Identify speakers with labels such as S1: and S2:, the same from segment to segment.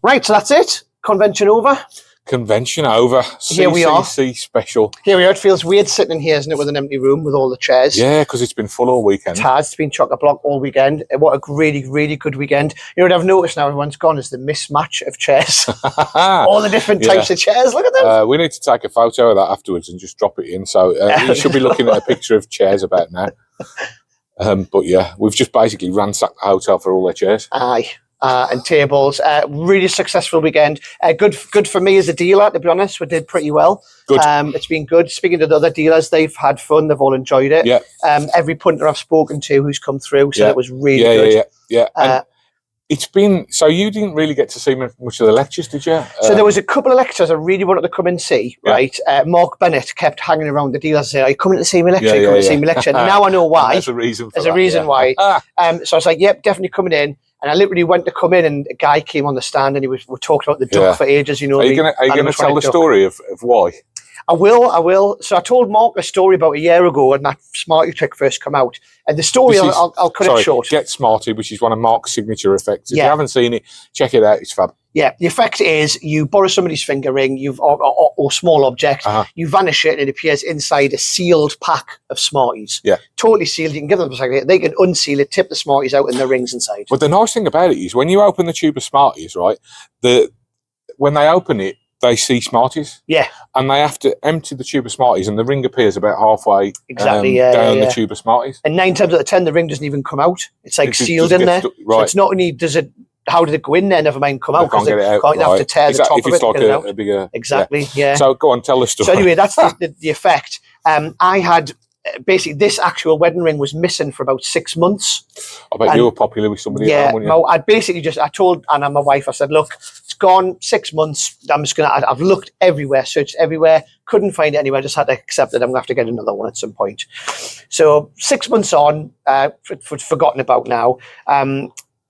S1: Right, so that's it. Convention over.
S2: Convention over.
S1: Here we are.
S2: CCC special.
S1: Here we are. It feels weird sitting in here, isn't it, with an empty room with all the chairs.
S2: Yeah, because it's been full all weekend.
S1: It has. It's been chock-a-block all weekend. What a really, really good weekend. You know what I've noticed now everyone's gone is the mismatch of chairs. All the different types of chairs. Look at them.
S2: We need to take a photo of that afterwards and just drop it in. So you should be looking at a picture of chairs about now. But yeah, we've just basically ransacked the hotel for all their chairs.
S1: Aye. And tables. Really successful weekend. Good for me as a dealer, to be honest. We did pretty well.
S2: Good.
S1: It's been good. Speaking to the other dealers, they've had fun. They've all enjoyed it.
S2: Yeah.
S1: Every punter I've spoken to who's come through said it was really good.
S2: Yeah. It's been, so you didn't really get to see much of the lectures, did you?
S1: So there was a couple of lectures I really wanted to come and see, right? Mark Bennett kept hanging around the dealers saying, are you coming to see me lecture? See me lecture? And now I know why.
S2: There's a reason for
S1: why. So I was like, yep, definitely coming in. And I literally went to come in and a guy came on the stand and we talked about the duck for ages, you know.
S2: Are you going to tell the story of why?
S1: I will. So I told Mark a story about a year ago when that Smarty trick first came out. And the story, I'll cut it short.
S2: Get Smarty, which is one of Mark's signature effects. If you haven't seen it, check it out. It's fab. Yeah,
S1: the effect is you borrow somebody's finger ring, or small object, you vanish it, and it appears inside a sealed pack of Smarties.
S2: Yeah,
S1: totally sealed. You can give them a second. They can unseal it, tip the Smarties out, and the rings inside.
S2: But the nice thing about it is when you open the tube of Smarties, right? When they open it, they see Smarties.
S1: Yeah.
S2: And they have to empty the tube of Smarties and the ring appears about halfway down the tube of Smarties.
S1: And 9 times out of 10, the ring doesn't even come out. It's like sealed in there.
S2: Right.
S1: So it's not only how did it go in there, never mind come out.
S2: Can't get it out.
S1: Can't have to tear the top of it.
S2: If it's like a bigger...
S1: Exactly, yeah.
S2: So go on, tell the story.
S1: So anyway, that's the effect. I had... Basically, this actual wedding ring was missing for about 6 months.
S2: I bet you were popular with somebody.
S1: Yeah, I told Anna, my wife, I said, look, it's gone 6 months. I've looked everywhere, searched everywhere, couldn't find it anywhere. Just had to accept that I'm going to have to get another one at some point. So 6 months on, forgotten about now.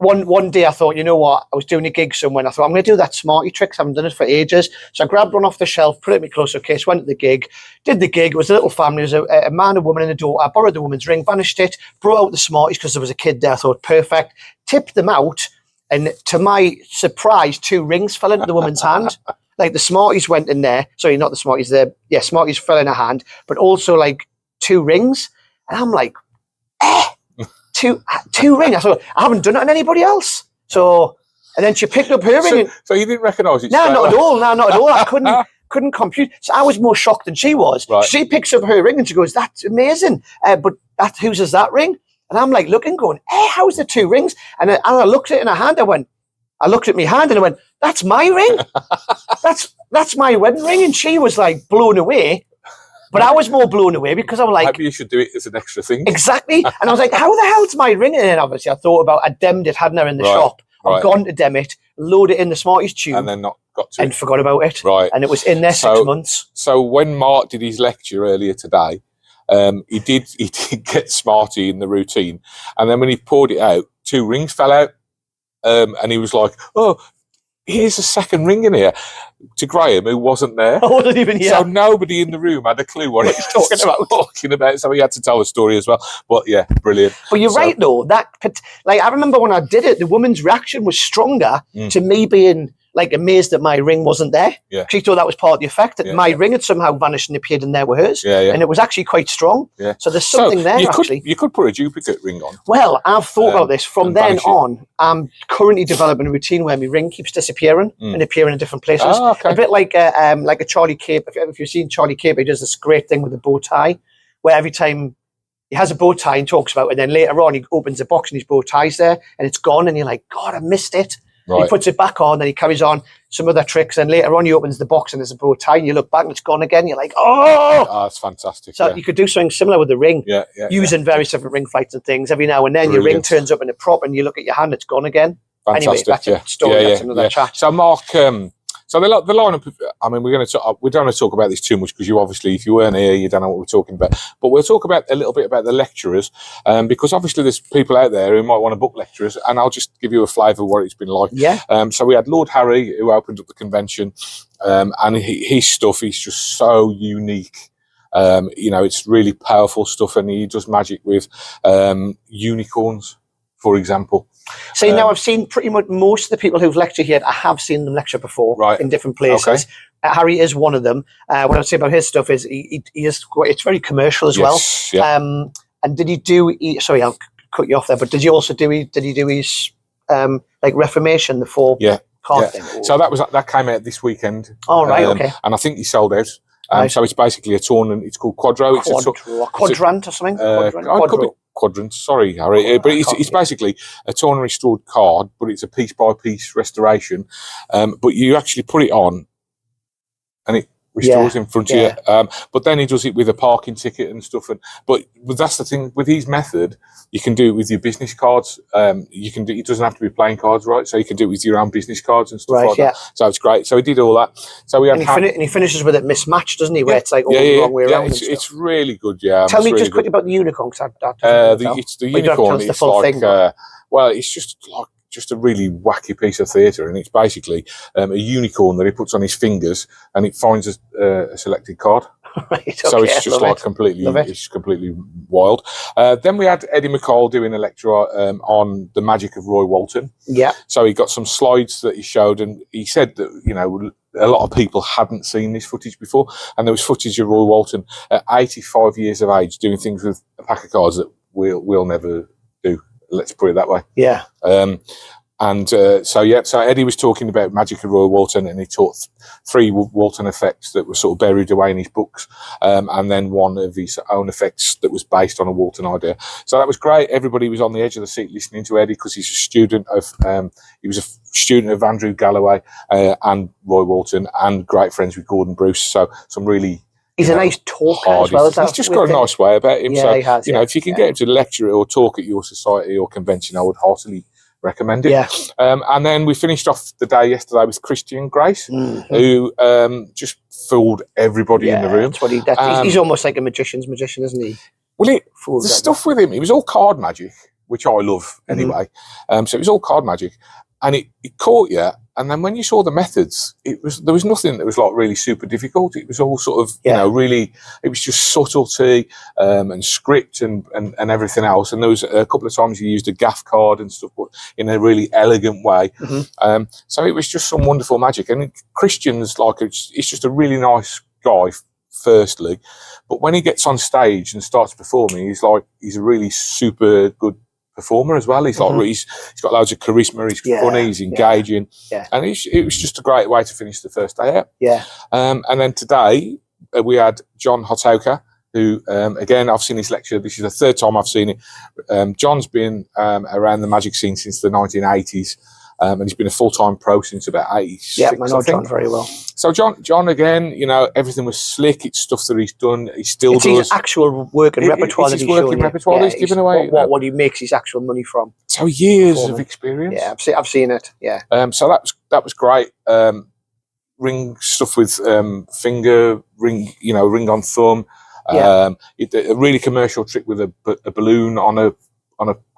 S1: One day I thought, you know what, I was doing a gig somewhere and I thought, I'm going to do that Smarty trick. I haven't done it for ages. So I grabbed one off the shelf, put it in my closer case, went to the gig, did the gig. It was a little family. It was a man, a woman and a daughter. I borrowed the woman's ring, vanished it, brought out the Smarties because there was a kid there. I thought, perfect. Tipped them out. And to my surprise, 2 rings fell into the woman's hand. Like the Smarties went in there. Sorry, not the Smarties. Smarties fell in her hand, but also like 2 rings. And I'm like, two rings. I thought, I haven't done it on anybody else. So, and then she picked up her ring.
S2: So you didn't recognise it?
S1: No, not at all. No, not at all. I couldn't compute. So I was more shocked than she was.
S2: Right.
S1: She picks up her ring and she goes, that's amazing. But whose is that ring? And I'm like looking, going, how's the 2 rings? And I looked at it in her hand. I looked at my hand and I went, that's my ring. that's my wedding ring. And she was like blown away. But I was more blown away because I was like...
S2: Maybe you should do it as an extra thing.
S1: Exactly. And I was like, how the hell's my ring? And then obviously I thought about, I demmed it, hadn't I, in the shop. I've gone to dem it, load it in the Smarties tube.
S2: And then not got to
S1: and forgot about it.
S2: Right.
S1: And it was in there 6 months.
S2: So when Mark did his lecture earlier today, he did get Smarty in the routine. And then when he poured it out, 2 rings fell out. And he was like, oh... here's a second ring in here to Graham, who wasn't there.
S1: I wasn't even here.
S2: So nobody in the room had a clue what he was talking about. So he had to tell the story as well. But yeah, brilliant.
S1: But you're right, though. I remember when I did it, the woman's reaction was stronger to me being like amazed that my ring wasn't there.
S2: Yeah.
S1: She thought that was part of the effect, that my ring had somehow vanished and appeared in there with hers.
S2: Yeah.
S1: And it was actually quite strong.
S2: Yeah.
S1: So there's something there, actually.
S2: You could put a duplicate ring on.
S1: Well, I've thought about this. From then on, I'm currently developing a routine where my ring keeps disappearing and appearing in different places.
S2: Oh, okay.
S1: A bit like a Charlie Cape. If you've seen Charlie Cape, he does this great thing with a bow tie, where every time he has a bow tie and talks about it, and then later on he opens a box and his bow tie's there and it's gone and you're like, God, I missed it. Right. He puts it back on, then he carries on some other tricks, and later on he opens the box and there's a bow tie and you look back and it's gone again. You're like, oh,
S2: that's fantastic.
S1: So you could do something similar with the ring, using various different ring flights and things. Every now and then your ring turns up in a prop and you look at your hand, it's gone again.
S2: Fantastic,
S1: anyway, that's a story, that's another chat.
S2: So Mark, so the lineup, I mean, we don't want to talk about this too much because you obviously, if you weren't here, you don't know what we're talking about. But we'll talk about a little bit about the lecturers, because obviously there's people out there who might want to book lecturers, and I'll just give you a flavour of what it's been like.
S1: Yeah.
S2: So we had Lord Harry, who opened up the convention, and his stuff is just so unique. It's really powerful stuff, and he does magic with unicorns. for example.
S1: See, now I've seen pretty much most of the people who've lectured here, I have seen them lecture before in different places. Okay. Harry is one of them. What I would say about his stuff is he is it's very commercial as well.
S2: Yeah.
S1: And did he do? Sorry, I'll cut you off there. But did he also do? Did he do his like Reformation, the 4 card thing?
S2: So that came out this weekend.
S1: Oh right, okay.
S2: And I think he sold out. So it's basically a tournament. It's called Quadro.
S1: Quadrant or something.
S2: Quadrant. Sorry, Harry, but it's basically a torn and restored card, but it's a piece by piece restoration. But you actually put it on, and it restores in front of you. But then he does it with a parking ticket and stuff. But that's the thing with his method. You can do it with your business cards. You can do. It doesn't have to be playing cards, right? So you can do it with your own business cards and stuff like that. So it's great. So he did all that. So we had
S1: and he finishes with it mismatched, doesn't he? Where it's like all the wrong way around.
S2: It's really good. Yeah.
S1: Tell me just quickly about the unicorn.
S2: It's the unicorn. It's like well, it's just a really wacky piece of theatre, and it's basically a unicorn that he puts on his fingers, and it finds a selected card.
S1: Right, okay,
S2: so it's just like completely wild. Then we had Eddie McCall doing a lecture on the magic of Roy Walton.
S1: Yeah.
S2: So he got some slides that he showed, and he said that a lot of people hadn't seen this footage before, and there was footage of Roy Walton at 85 years of age doing things with a pack of cards that we'll never do. Let's put it that way.
S1: Yeah.
S2: So Eddie was talking about magic of Roy Walton, and he taught 3 Walton effects that were sort of buried away in his books, and then one of his own effects that was based on a Walton idea. So that was great. Everybody was on the edge of the seat listening to Eddie, because he's a student of Andrew Galloway and Roy Walton, and great friends with Gordon Bruce. So some really.
S1: He's a nice talker as well.
S2: He's just got a nice way about him.
S1: Yeah,
S2: so
S1: he has,
S2: if you can get him to lecture or talk at your society or convention, I would heartily recommend it.
S1: Yeah.
S2: And then we finished off the day yesterday with Christian Grace, who just fooled everybody in the room.
S1: That's what he's almost like a magician's magician, isn't he?
S2: Well, the stuff with him, it was all card magic, which I love anyway. So it was all card magic, and it caught you. And then when you saw the methods, there was nothing that was like really super difficult. It was all sort of, really, it was just subtlety and script and everything else. And there was a couple of times you used a gaff card and stuff, but in a really elegant way. So it was just some wonderful magic. And Christian's it's just a really nice guy, firstly. But when he gets on stage and starts performing, he's a really super good performer as well. He's he's got loads of charisma. He's funny. He's engaging, and it was just a great way to finish the first day out.
S1: Yeah.
S2: And then today we had John Hotauka, who again I've seen his lecture. This is the 3rd time I've seen it. John's been around the magic scene since the 1980s. And he's been a full-time pro since about 86.
S1: Yeah, I know John very well.
S2: So John again, everything was slick. It's stuff that he's done. He still does.
S1: His actual working repertoire that he's
S2: working repertoire that he's given away.
S1: What he makes his actual money from.
S2: So years of experience.
S1: Yeah, I've seen it. Yeah.
S2: So that was great. Ring stuff with finger ring, ring on thumb. A really commercial trick with a balloon on a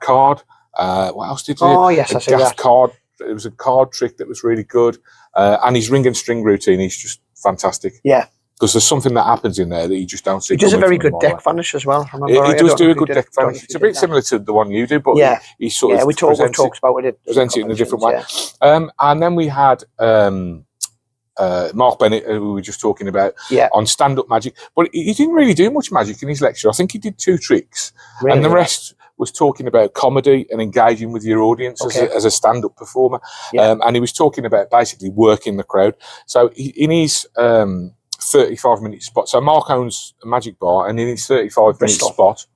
S2: card. What else did he do?
S1: Oh yes, I see that.
S2: Card. It was a card trick that was really good, and his ring and string routine is just fantastic.
S1: Yeah,
S2: because there's something that happens in there that you just don't see.
S1: He does a very good deck vanish as well.
S2: He does do a good deck vanish. It's a bit similar to the one you do, but he sort of
S1: we talks about it.
S2: Presents it in a different way. And then we had Mark Bennett, who we were just talking about, on stand-up magic, but he didn't really do much magic in his lecture. I think he did 2 tricks, and the rest was talking about comedy and engaging with your audience as a stand-up performer. And he was talking about basically working the crowd. So in his 35-minute spot, so Mark owns a magic bar, and in his 35-minute spot,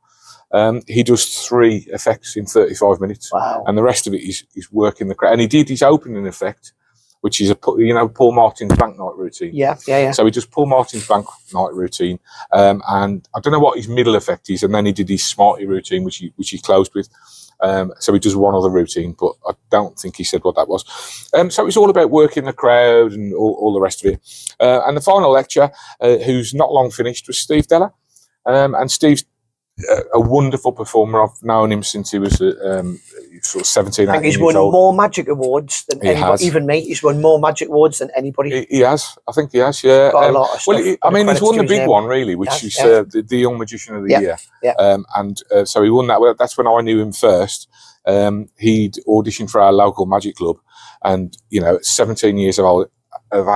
S2: he does 3 effects in 35 minutes.
S1: Wow.
S2: And the rest of it is working the crowd. And he did his opening effect, which is Paul Martin's bank night routine. Yeah. So he does Paul Martin's bank night routine, and I don't know what his middle effect is, and then he did his Smarty routine, which he closed with. So he does one other routine, but I don't think he said what that was. So it's all about working the crowd and all the rest of it. And the final lecture, who's not long finished, was Steve Deller, and Steve's a wonderful performer. I've known him since he was sort of 17, 18 years old.
S1: I think he's won more magic awards than anybody, even me. He's won more magic awards than anybody.
S2: He has. I think he has, yeah.
S1: Got a lot of stuff.
S2: Well, he's won the big one, really, which is the Young Magician of the Year.
S1: Yeah.
S2: So he won that. That's when I knew him first. he'd auditioned for our local magic club, and 17 years of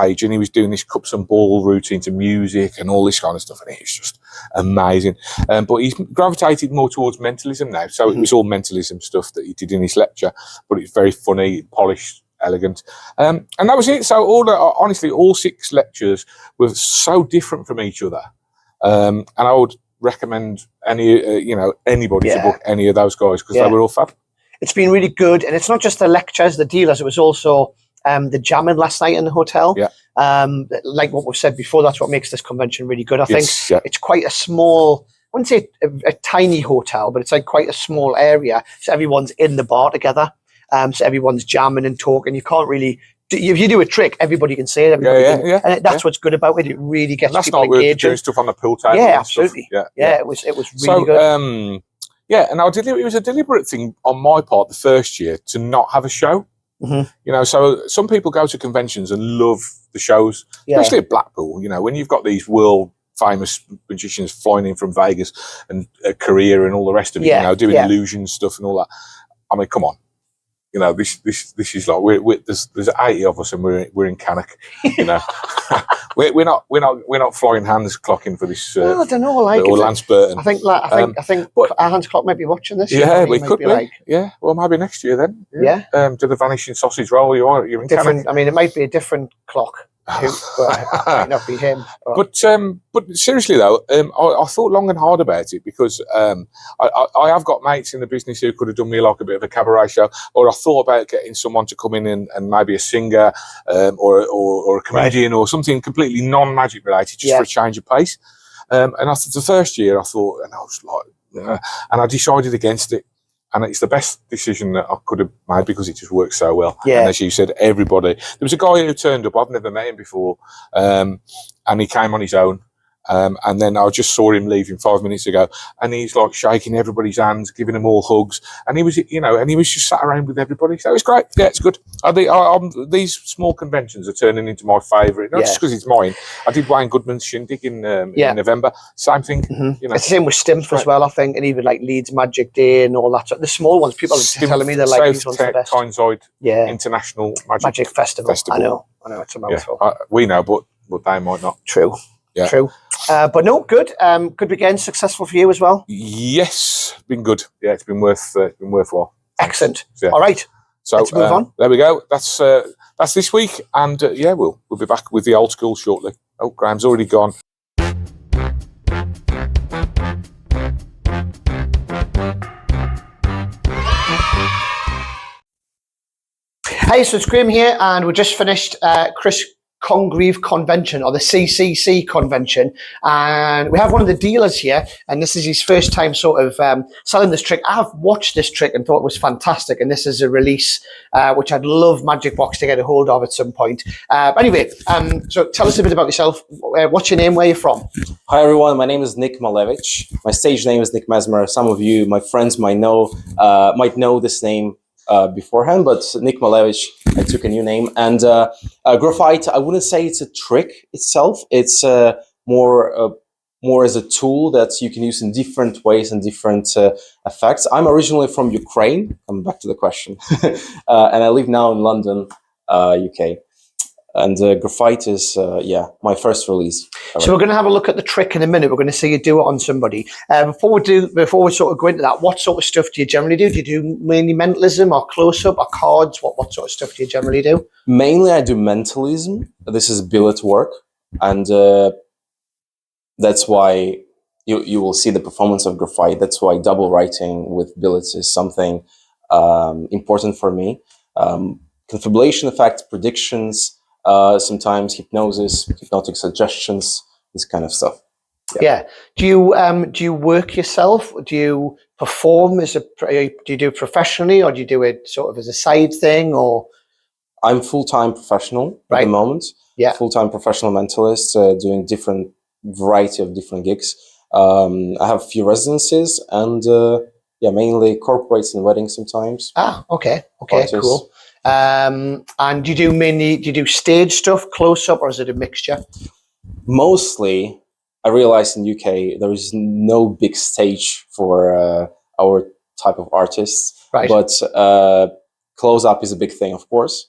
S2: age, and he was doing this cups and ball routine to music and all this kind of stuff, and it was just amazing. But he's gravitated more towards mentalism now, so it was all mentalism stuff that he did in his lecture, but it's very funny, polished, elegant, and that was it. So honestly, all 6 lectures were so different from each other, and I would recommend anybody to book any of those guys, because they were all fab.
S1: It's been really good, and it's not just the lectures, the dealers. It was also the jamming last night in the hotel. Like what we've said before, that's what makes this convention really good. I think it's quite a small, I wouldn't say a tiny hotel, but it's like quite a small area, so everyone's in the bar together, so everyone's jamming and talking. You can't really, if you do a trick, everybody can say it. And that's what's good about it. It really gets people engaged. That's not doing
S2: stuff on the pool table.
S1: Yeah, absolutely. It was really good.
S2: And it was a deliberate thing on my part the first year to not have a show. So some people go to conventions and love the shows, especially at Blackpool. When you've got these world famous magicians flying in from Vegas and Korea and all the rest of it, doing illusion stuff and all that. I mean, come on. This is like there's 80 of us and we're in Cannock. we're not flying Hans clocking for this.
S1: I don't know,
S2: or Lance Burton.
S1: I think our Hans Clock might be watching this.
S2: Yeah, we could be. Well, maybe next year then. Do the vanishing sausage roll? You're in
S1: different.
S2: Cannock.
S1: I mean, it might be a different clock. It might not be him.
S2: But seriously though, I thought long and hard about it, because I have got mates in the business who could have done me like a bit of a cabaret show, or I thought about getting someone to come in and maybe a singer or a comedian or something completely non-magic related, just for a change of pace. And after the first year, I thought, and I was like, and I decided against it. And it's the best decision that I could have made, because it just works so well. And as you said, everybody. There was a guy who turned up. I've never met him before. And he came on his own. And then I just saw him leaving 5 minutes ago, and he's like shaking everybody's hands, giving them all hugs. And he was, and he was just sat around with everybody. So it's great. Yeah, it's good. These small conventions are turning into my favourite, not just because it's mine. I did Wayne Goodman's Shindig in November. Same thing.
S1: It's the same with Stimpf as well, I think, and even like Leeds Magic Day and all that. The small ones, people are telling me they're like these ones the best.
S2: Tyneside International Magic Festival.
S1: I know, it's a mouthful.
S2: We know, but they might not.
S1: True. But no, good. Good weekend, successful for you as well.
S2: Yes, been good. Yeah, it's been worthwhile.
S1: Excellent. All right, so let's move on.
S2: There we go. That's this week, and we'll be back with the old school shortly. Oh, Graham's already gone.
S1: Hey, so it's Graham here, and we just finished Chris Congreve Convention, or the CCC Convention, and we have one of the dealers here, and this is his first time sort of selling this trick. I've watched this trick and thought it was fantastic, and this is a release which I'd love Magic Box to get a hold of at some point. Anyway, so tell us a bit about yourself. What's your name? Where are you from?
S3: Hi everyone, my name is Nick Malevich. My stage name is Nick Mesmer. Some of you, my friends, might know this name beforehand, but Nick Malevich, I took a new name. And graphite, I wouldn't say it's a trick itself. It's more as a tool that you can use in different ways and different effects. I'm originally from Ukraine. I'm back to the question. And I live now in London, UK. And graphite is, my first release.
S1: So we're going to have a look at the trick in a minute. We're going to see you do it on somebody. Before we sort of go into that, what sort of stuff do you generally do? Do you do mainly mentalism or close-up or cards? What sort of stuff do you generally do?
S3: Mainly I do mentalism. This is billet work. And that's why you will see the performance of graphite. That's why double writing with billets is something important for me. Confabulation effects, predictions, sometimes hypnosis, hypnotic suggestions, this kind of stuff.
S1: Yeah. Do you work yourself? Do you perform do you do it professionally, or do you do it sort of as a side thing? Or
S3: I'm full-time professional at the moment. Yeah. Full-time professional mentalist, doing different variety of different gigs. I have a few residencies and mainly corporates and weddings sometimes.
S1: Okay, cool. And do you do stage stuff, close up, or is it a mixture?
S3: Mostly, I realized in UK there is no big stage for our type of artists.
S1: Right.
S3: But close-up is a big thing, of course.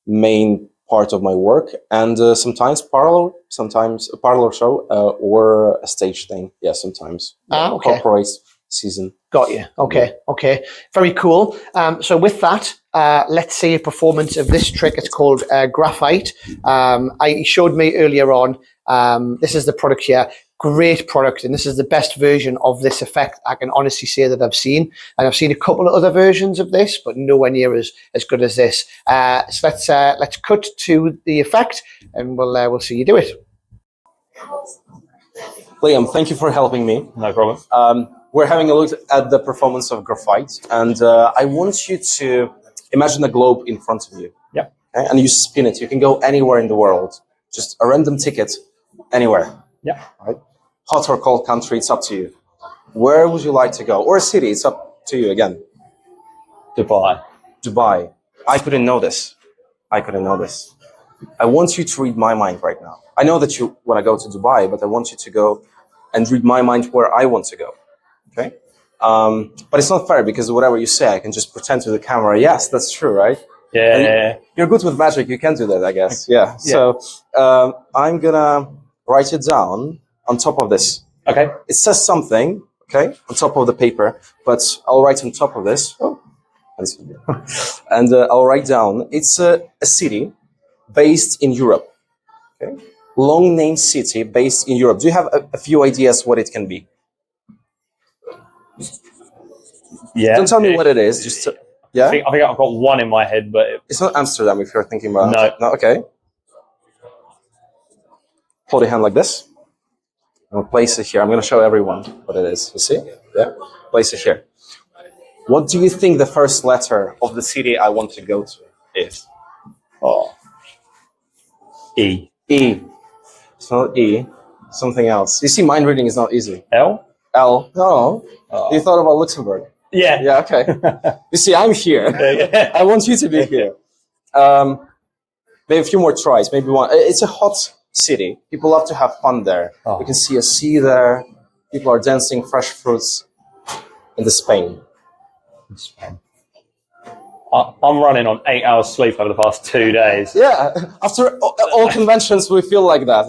S3: Main part of my work, and sometimes a parlor show or a stage thing. Yeah, sometimes.
S1: Okay.
S3: Corporate season.
S1: Got you. Okay. Very cool. So with that, let's see a performance of this trick. It's called Graphite. He showed me earlier on. This is the product here. Great product, and this is the best version of this effect I can honestly say that I've seen. And I've seen a couple of other versions of this, but nowhere near as good as this. So let's cut to the effect, and we'll see you do it.
S3: Liam, thank you for helping me.
S4: No problem.
S3: We're having a look at the performance of Graphite, and I want you to imagine a globe in front of you.
S4: Yeah.
S3: Okay? And you spin it. You can go anywhere in the world. Just a random ticket, anywhere.
S4: Yeah.
S3: Right? Hot or cold country, it's up to you. Where would you like to go? Or a city, it's up to you again. Dubai. I couldn't know this. I want you to read my mind right now. I know that you want to go to Dubai, but I want you to go and read my mind where I want to go. Okay? But it's not fair because whatever you say, I can just pretend to the camera, yes, that's true, right?
S4: Yeah.
S3: You're good with magic, you can do that, I guess. Yeah. So I'm gonna write it down on top of this.
S4: Okay.
S3: It says something, okay, on top of the paper, but I'll write on top of this. Oh, and I'll write down, it's a city based in Europe. Okay. Long name city based in Europe. Do you have a few ideas what it can be?
S4: Yeah.
S3: Don't tell me what it is, just yeah?
S4: I think I've got one in my head, but
S3: It's not Amsterdam if you're thinking about
S4: No.
S3: Okay. Hold your hand like this. I'm gonna place it here. I'm gonna show everyone what it is. You see? Yeah. Place it here. What do you think the first letter of the city I want to go to is?
S4: E.
S3: E. It's not E. Something else. You see, mind reading is not easy.
S4: L.
S3: L. No. You thought about Luxembourg.
S4: Yeah.
S3: Yeah. Okay. You see, I'm here.
S4: Yeah.
S3: I want you to be here. Maybe a few more tries. Maybe one. It's a hot city. People love to have fun there. You can see a sea there. People are dancing, fresh fruits. In the Spain.
S4: I'm running on 8 hours sleep over the past 2 days.
S3: Yeah. After all conventions, we feel like that.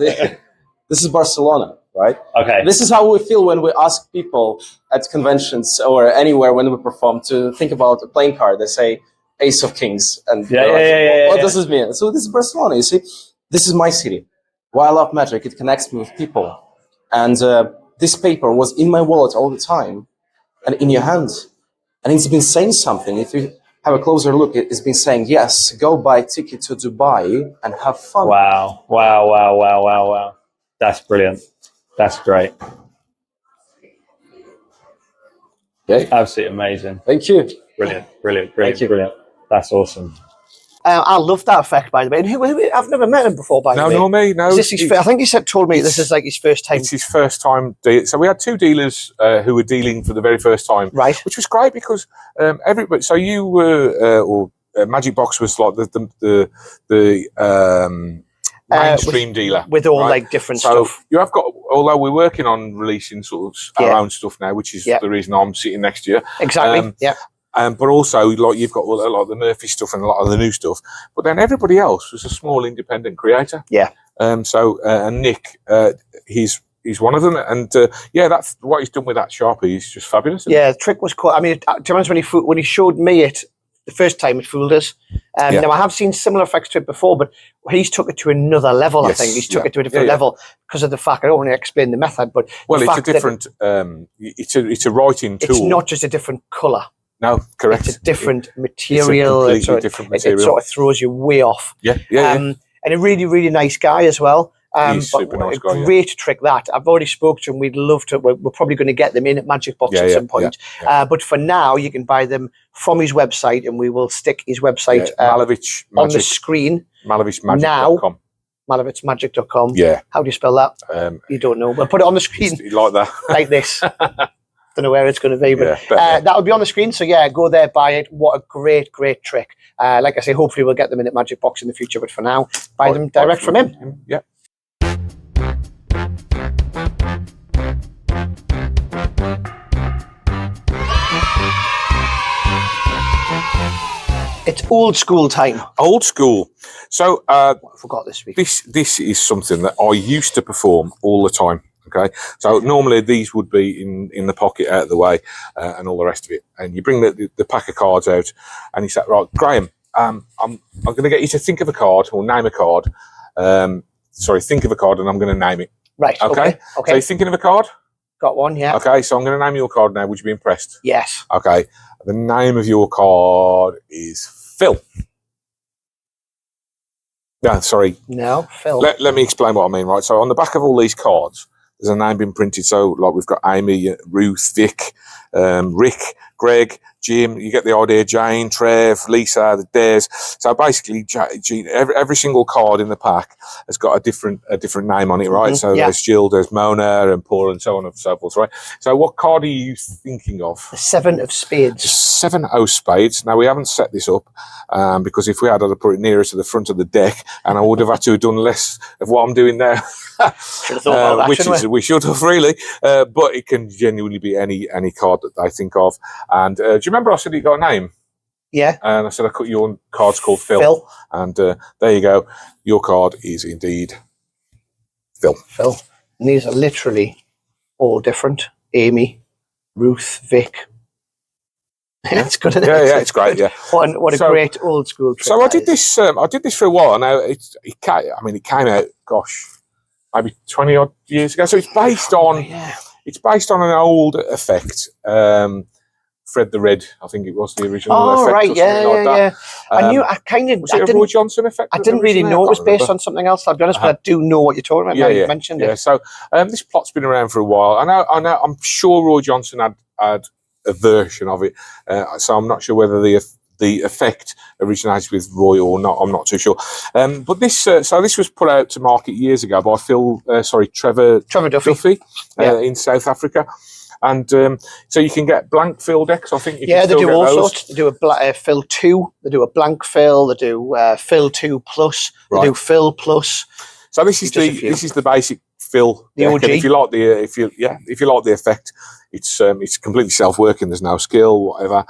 S3: This is Barcelona, right?
S4: Okay.
S3: This is how we feel when we ask people at conventions or anywhere when we perform to think about a playing card. They say Ace of Kings. And what does this mean? So this is Barcelona, you see? This is my city. Why I love magic, it connects me with people. And this paper was in my wallet all the time and in your hand. And it's been saying something. If you have a closer look, it's been saying, yes, go buy a ticket to Dubai and have fun.
S4: Wow. That's brilliant. That's great.
S3: Okay.
S4: Absolutely amazing.
S3: Thank you.
S4: Brilliant.
S3: Thank you.
S4: Brilliant. That's awesome.
S1: I love that effect, by the way. And I've never met him before, by the way.
S2: No, me. No.
S1: Is this his I think he told me this is like his first time.
S2: It's his first time. So we had two dealers who were dealing for the very first time,
S1: Right.
S2: Which was great because everybody. So you were, Magic Box was like the mainstream dealer
S1: with all
S2: right?
S1: like different
S2: so
S1: stuff.
S2: You have got. Although we're working on releasing sort of our own stuff now, which is the reason I'm sitting next to you.
S1: Exactly.
S2: But also, like you've got a lot of the Murphy stuff and a lot of the new stuff. But then everybody else was a small independent creator.
S1: Yeah.
S2: And Nick, he's one of them, and that's what he's done with that Sharpie. He's just fabulous.
S1: Yeah, the trick was quite. I mean, to be honest, when he showed me it the first time, it fooled us. Now I have seen similar effects to it before, but he's took it to another level.
S2: Yes.
S1: I think he's took it to a different level because of the fact. I don't want to explain the method, but
S2: it's a different. It's a writing tool.
S1: It's not just a different color.
S2: No, correct.
S1: It's a different material.
S2: It's a completely different material.
S1: It sort of throws you way off.
S2: Yeah.
S1: And a really, really nice guy as well.
S2: He's super nice guy.
S1: Great trick that. I've already spoke to him. We'd love to. We're probably going to get them in at Magic Box at some point. But for now, you can buy them from his website, and we will stick his website
S2: Malevich
S1: on the screen.
S2: MalevichMagic.com.
S1: MalevichMagic.com.
S2: Yeah.
S1: How do you spell that? You don't know. We'll put it on the screen
S2: like that.
S1: like this. Don't know where it's going to be, but that'll be on the screen. So go there, buy it. What a great trick! Like I say, hopefully we'll get them in at Magic Box in the future, but for now, buy them direct from him.
S2: Yeah.
S1: It's old school time.
S2: Old school. So
S1: I forgot this week.
S2: this is something that I used to perform all the time. Okay, so normally these would be in the pocket, out of the way, and all the rest of it. And you bring the pack of cards out, and you say, right, Graham, I'm going to get you to think of a card or name a card. Think of a card, and I'm going to name it.
S1: Right. Okay.
S2: So you're thinking of a card?
S1: Got one. Yeah.
S2: Okay, so I'm going to name your card now. Would you be impressed?
S1: Yes.
S2: Okay, the name of your card is Phil. No, sorry.
S1: No, Phil.
S2: Let me explain what I mean, right? So on the back of all these cards, there's a name been printed. So like we've got Amy, Ruth, Vic, Rick, Greg, Jim. You get the idea. Jane, Trev, Lisa, the Dares. So basically, every single card in the pack has got a different name on it, right? So there's Jill, there's Mona, and Paul, and so on and so forth, right? So what card are you thinking of?
S1: The 7 of Spades.
S2: 7 of Spades. Now we haven't set this up because if we had, I'd have put it nearer to the front of the deck, and I would have had to have done less of what I'm doing now.
S1: Should have thought about that,
S2: we should have really, but it can genuinely be any card that I think of. And do you remember I said you got a name?
S1: Yeah.
S2: And I said I cut your card's called Phil. And there you go. Your card is indeed Phil.
S1: And these are literally all different. Amy, Ruth, Vic. It's good. Isn't it?
S2: Yeah, it's great. Yeah.
S1: What a great old school trick.
S2: So I did this. I did this for a while. Now it came out. Gosh, maybe 20 odd years ago. So it's based on. It's based on an old effect. Fred the Red, I think it was the original effect.
S1: Right, yeah. I didn't.
S2: Roy Johnson effect.
S1: I didn't really know it was based on something else. I'll be honest, but I do know what you're talking about. You mentioned it.
S2: So this plot's been around for a while. I know. I'm sure Roy Johnson had a version of it. So I'm not sure whether the effect originates with Roy or not. I'm not too sure. But this was put out to market years ago by Trevor Duffy in South Africa. And so you can get blank fill decks. I think
S1: they do all sorts. They do a fill 2. They do a blank fill. They do fill 2 plus. They do fill plus.
S2: So this is the basic fill.
S1: The OG.
S2: If you like the effect, it's completely self-working. There's no skill, whatever.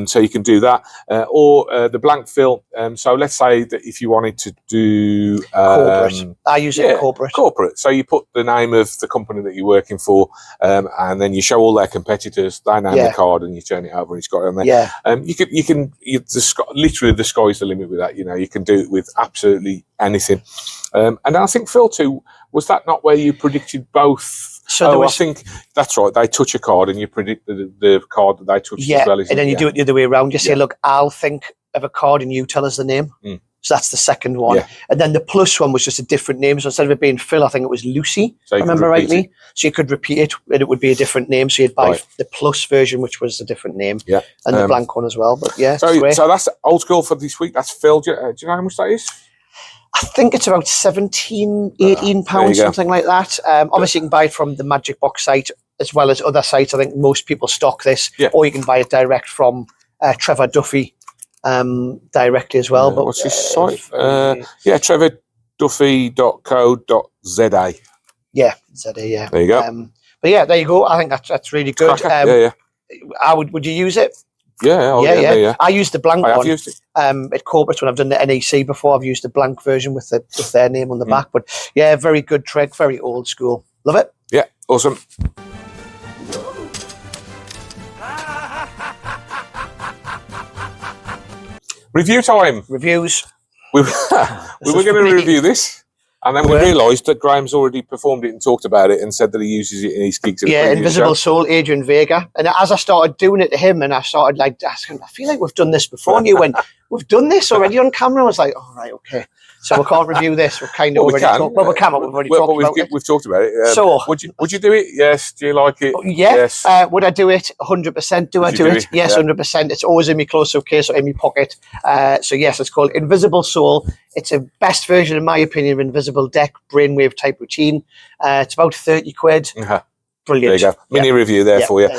S2: So you can do that, or the blank fill. So let's say that if you wanted to do
S1: corporate, I use it corporate.
S2: Corporate. So you put the name of the company that you're working for, and then you show all their competitors. They name the card, and you turn it over, and it's got it on there. Yeah. Literally the sky's the limit with that. You know, you can do it with absolutely anything. And I think Phil 2, was that not where you predicted both? I think that's right. They touch a card and you predict the card that they touch as well.
S1: And then you do it the other way around. You say, look, I'll think of a card and you tell us the name. So that's the second one. Yeah. And then the plus one was just a different name. So instead of it being Phil, I think it was Lucy, if I remember rightly. So you could repeat it and it would be a different name. So you'd buy the plus version, which was a different name. Yeah. And the blank one as well. But
S2: so that's old school for this week. That's Phil. Do you know how much that is?
S1: I think it's about 17, 18 pounds, something like that. Obviously, you can buy it from the Magic Box site as well as other sites. I think most people stock this, or you can buy it direct from Trevor Duffy directly as well. But
S2: what's his site? trevorduffy.co.za.
S1: Yeah, ZA. Yeah.
S2: There you go.
S1: But yeah, there you go. I think that's really good. Would you use it?
S2: Yeah.
S1: I used the blank one.
S2: I've used it.
S1: At corporate when I've done the NEC before. I've used the blank version with their name on the back. But yeah, very good trick, very old school. Love it.
S2: Yeah, awesome. Review time.
S1: Reviews.
S2: We were going to review this. And then we realised that Graham's already performed it and talked about it and said that he uses it in his gigs.
S1: Invisible Soul, Adrian Vega. And as I started doing it to him and I started asking, I feel like we've done this before. And you went, we've done this already on camera. I was like, all right, okay. So we can't review this. We're kind of already talked. Well, we can, but we've already talked about it.
S2: We've talked about it. So would you do it? Yes. Do you like it?
S1: Yeah.
S2: Yes.
S1: Would I do it? 100%. Do I do it? Yes, 100%. It's always in my close-up case or in my pocket. So yes, it's called Invisible Soul. It's a best version, in my opinion, of Invisible Deck brainwave type routine. It's about 30 quid. Brilliant.
S2: There you go. Mini review there for you.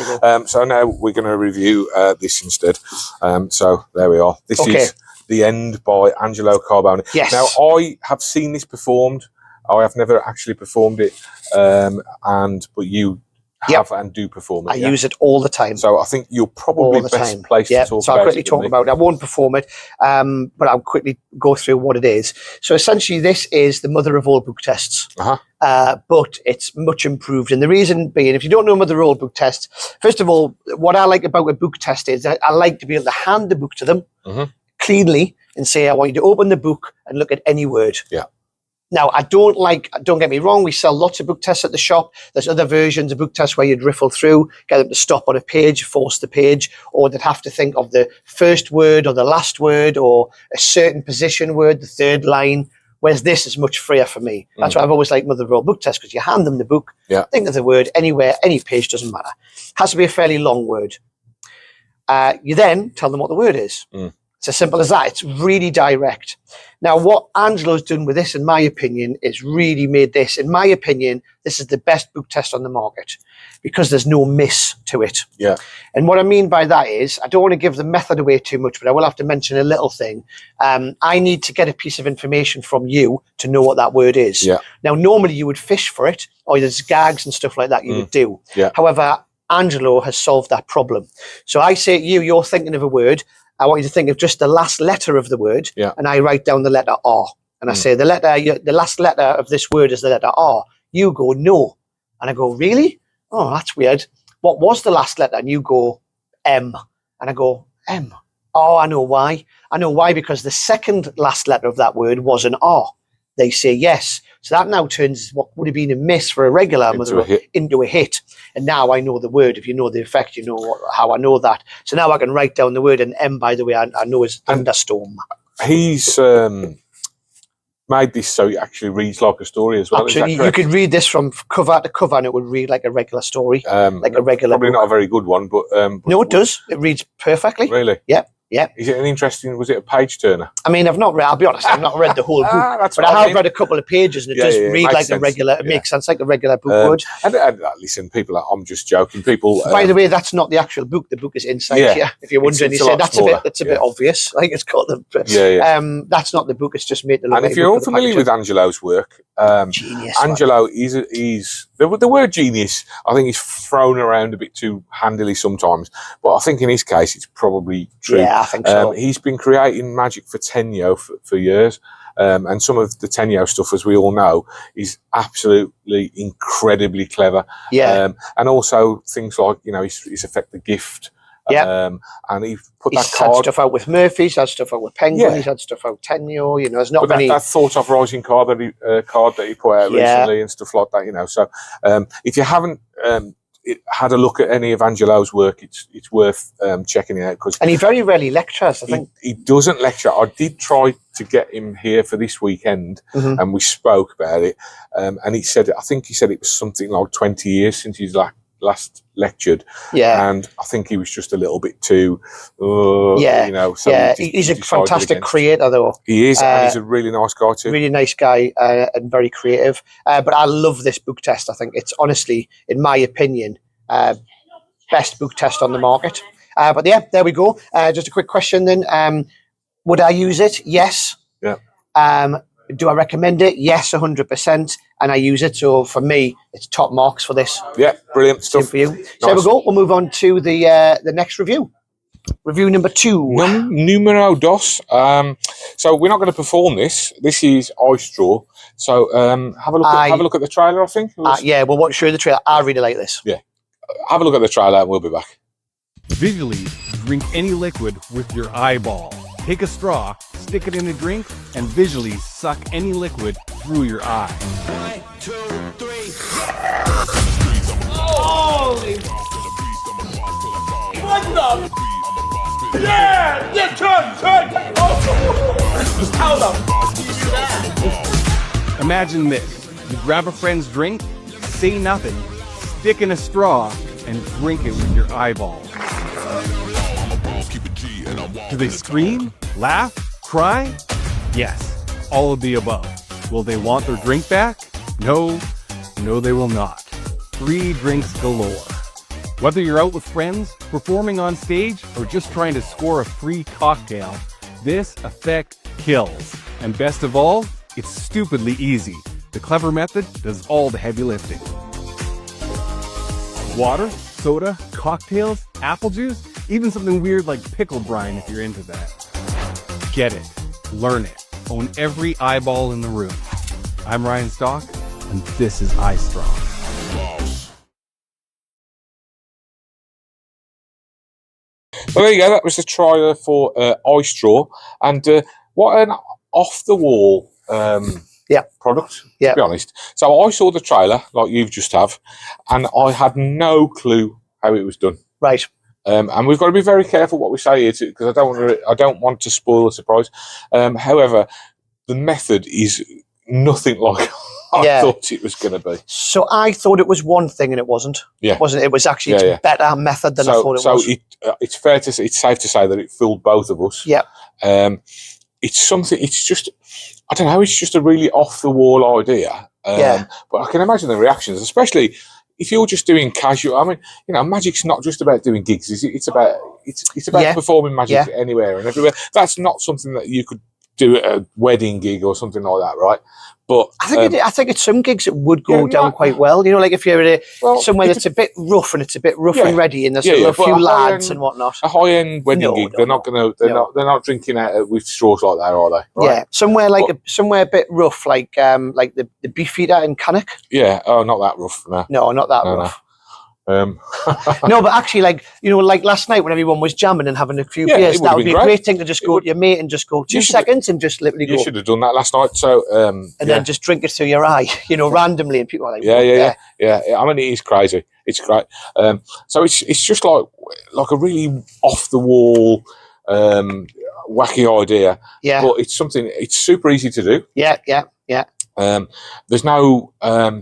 S2: So now we're going to review this instead. So there we are. This is The End by Angelo Carbone.
S1: Yes.
S2: Now, I have seen this performed. I have never actually performed it. But you have and do perform it.
S1: I use it all the time.
S2: So I think you're probably
S1: all the
S2: best
S1: time.
S2: placed
S1: Yeah.
S2: to talk
S1: So
S2: about
S1: I'll quickly
S2: it.
S1: talk about it. I won't perform it, but I'll quickly go through what it is. So essentially, this is the mother of all book tests. But it's much improved. And the reason being, if you don't know mother of all book tests, first of all, what I like about a book test is I like to be able to hand the book to them cleanly and say, I want you to open the book and look at any word.
S2: Yeah.
S1: Now, don't get me wrong, we sell lots of book tests at the shop. There's other versions of book tests where you'd riffle through, get them to stop on a page, force the page, or they'd have to think of the first word or the last word or a certain position word, the third line, whereas this is much freer for me. That's why I've always liked mother of all book tests, because you hand them the book, think of the word anywhere, any page, doesn't matter. Has to be a fairly long word. You then tell them what the word is. It's as simple as that. It's really direct. Now, what Angelo's done with this, in my opinion, is really made this, in my opinion, this is the best book test on the market because there's no miss to it.
S2: Yeah.
S1: And what I mean by that is, I don't want to give the method away too much, but I will have to mention a little thing. I need to get a piece of information from you to know what that word is.
S2: Yeah.
S1: Now, normally you would fish for it, or there's gags and stuff like that you would do.
S2: Yeah.
S1: However, Angelo has solved that problem. So I say to you, you're thinking of a word. I want you to think of just the last letter of the word, and I write down the letter R. And I say, the last letter of this word is the letter R. You go, no. And I go, really? Oh, that's weird. What was the last letter? And you go, M. And I go, M. Oh, I know why. I know why, because the second last letter of that word was an R. They say yes. So that now turns what would have been a miss for a regular into a hit. And now I know the word. If you know the effect, you know how I know that. So now I can write down the word, and M, by the way, I know is thunderstorm.
S2: He's made this so it actually reads like a story as well.
S1: Absolutely. You could read this from cover to cover and it would read like a regular story, like a regular
S2: Probably
S1: book.
S2: not a very good one, but...
S1: no, it does. It reads perfectly.
S2: Really?
S1: Yeah. Yeah.
S2: Is it was it a page turner?
S1: I mean, I'll be honest, I've not read the whole book, but I have read a couple of pages and it does read like a regular, it makes sense like a regular book would.
S2: And listen, people, I'm just joking. People.
S1: By the way, that's not the actual book. The book is inside here. If you're wondering, you say that's a bit obvious. Like it's called the. That's not the book. It's just made to look.
S2: And if you're unfamiliar with Angelo's work,
S1: genius.
S2: Angelo is the word genius. I think is thrown around a bit too handily sometimes, but I think in his case it's probably true.
S1: Yeah, I think so.
S2: He's been creating magic for Tenyo for years. And some of the Tenyo stuff, as we all know, is absolutely incredibly clever.
S1: Yeah.
S2: And also things like, his effect, the gift.
S1: Yeah.
S2: And he put
S1: he's
S2: that card.
S1: had stuff out with Murphy, he's had stuff out with Penguin, he's had stuff out with Tenyo, there's not many.
S2: That thought of rising card that he put out recently and stuff like that, So if you haven't had a look at any of Angelo's work, it's worth checking it out.
S1: And he very rarely lectures, I think.
S2: He doesn't lecture. I did try to get him here for this weekend, and we spoke about it. And he said it was something like 20 years since he's last lectured. Yeah. And I think he was just a little bit too, So
S1: he's a fantastic creator, though.
S2: He is, and he's a really nice guy too.
S1: Really nice guy and very creative. But I love this book test. I think it's honestly, in my opinion, best book test on the market. But yeah, there we go. Just a quick question then. Would I use it? Yes.
S2: Yeah.
S1: Do I recommend it? Yes, 100%. And I use it. So for me, it's top marks for this.
S2: Yeah, brilliant stuff.
S1: Same for you. So there we go. We'll move on to the next review. Review number 2.
S2: Numero dos. So we're not going to perform this. This is Ice Straw. So have a look at the trailer, I think.
S1: We'll show you the trailer. I really like this.
S2: Yeah. Have a look at the trailer and we'll be back.
S5: Visually, drink any liquid with your eyeball. Take a straw, stick it in a drink, and visually suck any liquid through your eye. 1, 2, 3. Holy! What the? Yeah! Turn! Oh! How the? Imagine this. You grab a friend's drink, say nothing, stick in a straw, and drink it with your eyeball. Do they scream, laugh, cry? Yes, all of the above. Will they want their drink back? No, they will not. Free drinks galore. Whether you're out with friends, performing on stage, or just trying to score a free cocktail, this effect kills. And best of all, it's stupidly easy. The clever method does all the heavy lifting. Water, soda, cocktails, apple juice, even something weird like pickle brine if you're into that. Get it. Learn it. Own every eyeball in the room. I'm Ryan Stock, and this is iStrong.
S2: Well, there you go. That was the trailer for iStraw, and what an off-the-wall product, to be honest. So I saw the trailer, like you've just have, and I had no clue how it was done.
S1: Right.
S2: And we've got to be very careful what we say here, because I don't want to spoil the surprise. However, the method is nothing like I thought it was going to be.
S1: So I thought it was one thing, and it wasn't.
S2: Yeah,
S1: wasn't it? It was actually a better method than I thought it was.
S2: So it's fair to say, it's safe to say that it fooled both of us.
S1: Yeah.
S2: It's something. It's just, I don't know. It's just a really off the wall idea. But I can imagine the reactions, especially if you're just doing casual. I mean, you know, magic's not just about doing gigs. It's about performing magic anywhere and everywhere. That's not something that you could do at a wedding gig or something like that, right? But
S1: I think at some gigs it would go down quite well. You know, like if you're at somewhere that's a bit rough and it's a bit rough and ready, and there's a few lads and whatnot.
S2: A high-end wedding gig, they're not not drinking out with straws like that, are they? Right?
S1: Yeah, somewhere a bit rough, like the Beefeater in Cannock.
S2: Yeah, oh, not that rough.
S1: No, not that rough. No, but actually, like last night when everyone was jamming and having a few beers, that would be a great thing to just go to your mate and just go 2 seconds and just literally go.
S2: You should have done that last night. So and
S1: then just drink it through your eye, randomly, and people are like,
S2: yeah. I mean, it is crazy. It's great. So it's just like a really off the wall, wacky idea. Yeah, but it's something. It's super easy to do.
S1: Yeah.
S2: There's no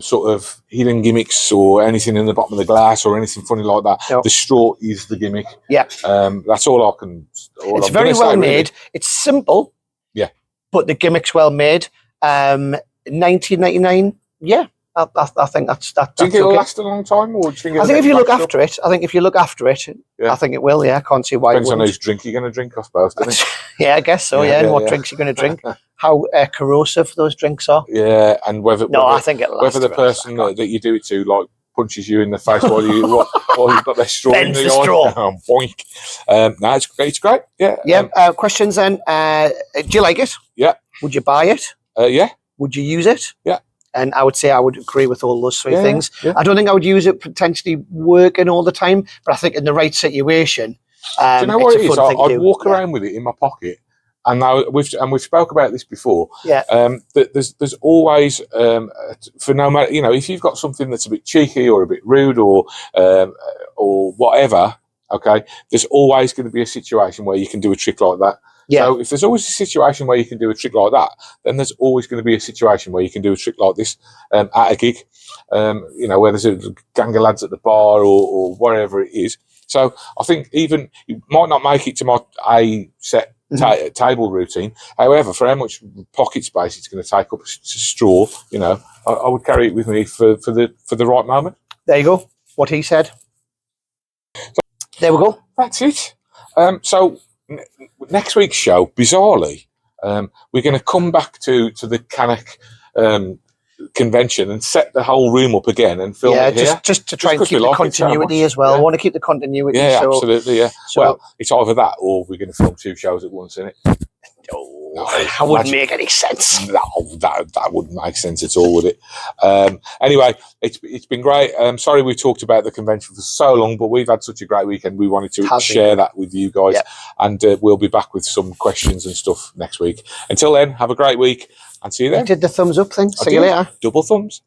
S2: sort of hidden gimmicks or anything in the bottom of the glass or anything funny like that. No. The straw is the gimmick.
S1: Yeah.
S2: That's all I can.
S1: It's very well made. Really. It's simple.
S2: Yeah.
S1: But the gimmick's well made. 1999. Yeah. I think that's
S2: do you think it'll last a long time, or do you think
S1: I think if you look after it, I think it will. Yeah, I can't see why.
S2: Depends on whose drink you're going to drink, I suppose, doesn't it?
S1: Yeah, I guess so. Yeah, and what drinks you're going to drink, how corrosive those drinks are.
S2: Yeah, and
S1: I think it'll last
S2: whether the person that you do it to punches you in the face while you've got their straw in the eye. Boink. No, it's great. Yeah.
S1: Yeah. Questions then? Do you like it?
S2: Yeah.
S1: Would you buy it?
S2: Yeah.
S1: Would you use it?
S2: Yeah.
S1: And I would say I would agree with all those three things.
S2: Yeah.
S1: I don't think I would use it potentially working all the time, but I think in the right situation,
S2: do you know what it is? I'd walk around with it in my pocket, and now we've spoke about this before.
S1: Yeah.
S2: There's always for no matter if you've got something that's a bit cheeky or a bit rude or whatever. Okay, there's always going to be a situation where you can do a trick like that. Yeah. So if there's always a situation where you can do a trick like that, then there's always going to be a situation where you can do a trick like this at a gig, where there's a gang of lads at the bar or whatever it is. So I think even you might not make it to my set table routine. However, for how much pocket space it's going to take up to straw, I would carry it with me for the right moment.
S1: There you go. What he said. So, there we go.
S2: That's it. So next week's show, bizarrely, we're going to come back to the Cannock convention and set the whole room up again and film it here.
S1: Just to try and keep the continuity as well. I want to keep the continuity.
S2: Yeah, absolutely, yeah. So, well, it's either that or we're going to film 2 shows at once, isn't it?
S1: No, that wouldn't make any sense.
S2: No, that wouldn't make sense at all, would it? Anyway, it's been great. Sorry we talked about the convention for so long, but we've had such a great weekend. We wanted to share that with you guys, and we'll be back with some questions and stuff next week. Until then, have a great week, and see you then.
S1: I did the thumbs up thing. See you later.
S2: Double thumbs.